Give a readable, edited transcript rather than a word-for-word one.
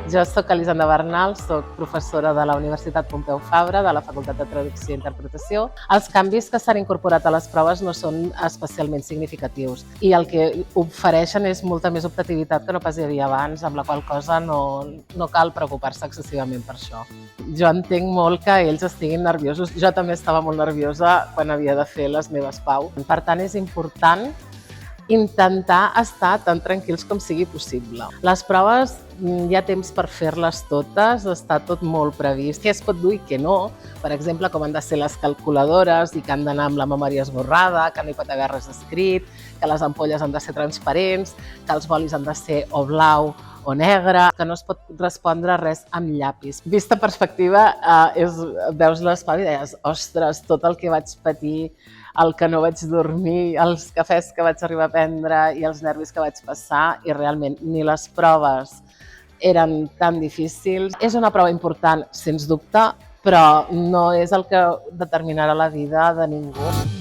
Jo soc Elisenda Bernal, soc professora de la Universitat Pompeu Fabra, de la Facultat de Traducció i Interpretació. Els canvis que s'han incorporat a les proves no són especialment significatius i el que ofereixen és molta més optativitat que no pas hi havia abans, amb la qual cosa no cal preocupar-se excessivament per això. Jo entenc molt que ells estiguin nerviosos. Jo també estava molt nerviosa quan havia de fer les meves PAU. Per tant, és important intentar estar tan tranquils com sigui possible. Les proves hi ha temps per fer-les totes, està tot molt previst. Què es pot dur i què no? Per exemple, com han de ser les calculadores i que han d'anar amb la memòria esborrada, que no hi pot haver res escrit, que les ampolles han de ser transparents, que els bolis han de ser o blau o negre, que no es pot respondre res amb llapis. Vista perspectiva, veus les PAU i deies, ostres, tot el que vaig patir, el que no vaig dormir, els cafès que vaig arribar a prendre i els nervis que vaig passar, i realment ni les proves eren tan difícils. És una prova important, sens dubte, però no és el que determinarà la vida de ningú.